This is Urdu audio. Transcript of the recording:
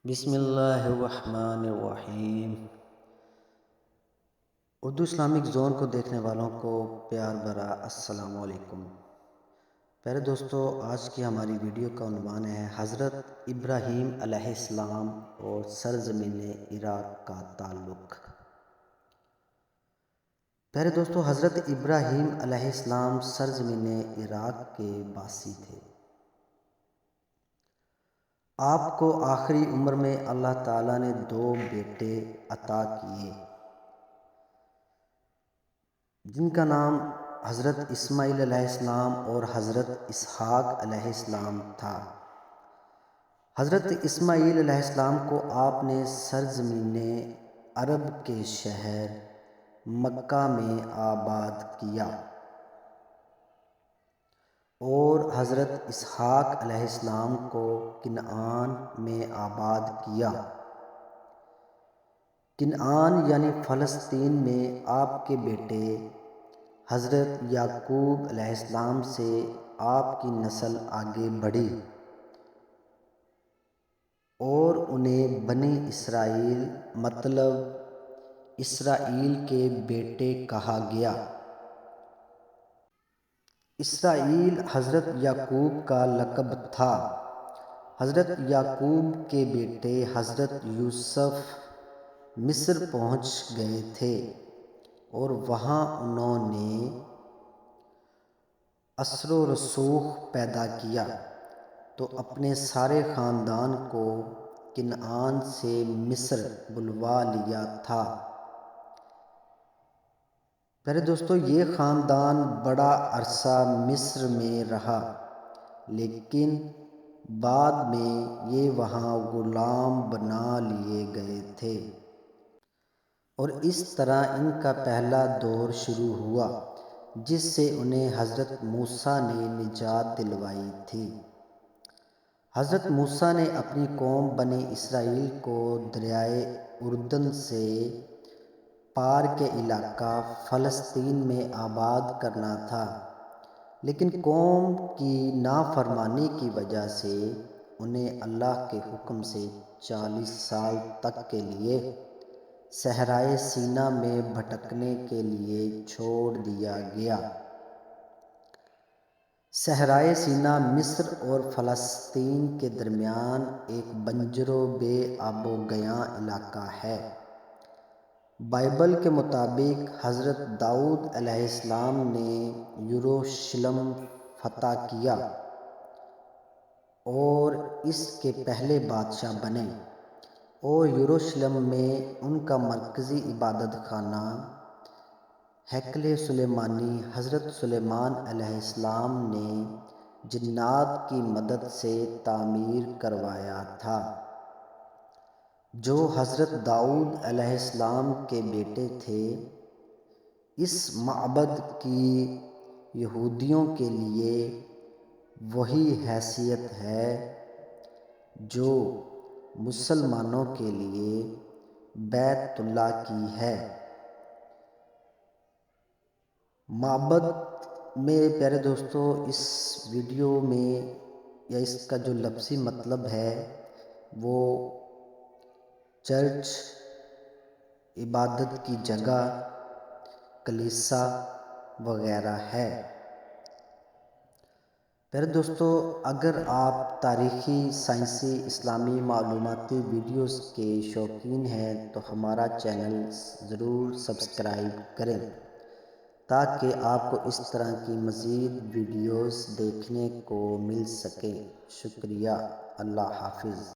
بسم اللہ الرحمن الرحیم۔ اردو اسلامک زون کو دیکھنے والوں کو پیار بھرا السلام علیکم۔ پیارے دوستو، آج کی ہماری ویڈیو کا عنوان ہے حضرت ابراہیم علیہ السلام اور سرزمین عراق کا تعلق۔ پیارے دوستو، حضرت ابراہیم علیہ السلام سرزمین عراق کے باسی تھے۔ آپ کو آخری عمر میں اللہ تعالیٰ نے 2 بیٹے عطا کیے جن کا نام حضرت اسماعیل علیہ السلام اور حضرت اسحاق علیہ السلام تھا۔ حضرت اسماعیل علیہ السلام کو آپ نے سرزمین عرب کے شہر مکہ میں آباد کیا اور حضرت اسحاق علیہ السلام کو کنعان میں آباد کیا۔ کنعان یعنی فلسطین میں آپ کے بیٹے حضرت یعقوب علیہ السلام سے آپ کی نسل آگے بڑھی اور انہیں بنی اسرائیل مطلب اسرائیل کے بیٹے کہا گیا۔ اسرائیل حضرت یعقوب کا لقب تھا۔ حضرت یعقوب کے بیٹے حضرت یوسف مصر پہنچ گئے تھے اور وہاں انہوں نے اثر و رسوخ پیدا کیا تو اپنے سارے خاندان کو کنعان سے مصر بلوا لیا تھا۔ پیارے دوستو، یہ خاندان بڑا عرصہ مصر میں رہا، لیکن بعد میں یہ وہاں غلام بنا لیے گئے تھے اور اس طرح ان کا پہلا دور شروع ہوا جس سے انہیں حضرت موسیٰ نے نجات دلوائی تھی۔ حضرت موسیٰ نے اپنی قوم بنی اسرائیل کو دریائے اردن سے پار کے علاقہ فلسطین میں آباد کرنا تھا، لیکن قوم کی نافرمانی کی وجہ سے انہیں اللہ کے حکم سے 40 سال تک کے لیے صحرائے سینا میں بھٹکنے کے لیے چھوڑ دیا گیا۔ صحرائے سینا مصر اور فلسطین کے درمیان ایک بنجر و بے آب و گیاں علاقہ ہے۔ بائبل کے مطابق حضرت داؤد علیہ السلام نے یروشلم فتح کیا اور اس کے پہلے بادشاہ بنے اور یروشلم میں ان کا مرکزی عبادت خانہ ہیکل سلیمانی حضرت سلیمان علیہ السلام نے جنات کی مدد سے تعمیر کروایا تھا، جو حضرت داؤد علیہ السلام کے بیٹے تھے۔ اس معبد کی یہودیوں کے لیے وہی حیثیت ہے جو مسلمانوں کے لیے بیت اللہ کی ہے۔ معبد میں پیارے دوستو، اس ویڈیو میں یا اس کا جو لفظی مطلب ہے وہ چرچ، عبادت کی جگہ، کلیسا وغیرہ ہے۔ پیارے دوستو، اگر آپ تاریخی، سائنسی، اسلامی معلوماتی ویڈیوز کے شوقین ہیں تو ہمارا چینل ضرور سبسکرائب کریں تاکہ آپ کو اس طرح کی مزید ویڈیوز دیکھنے کو مل سکیں۔ شکریہ۔ اللہ حافظ۔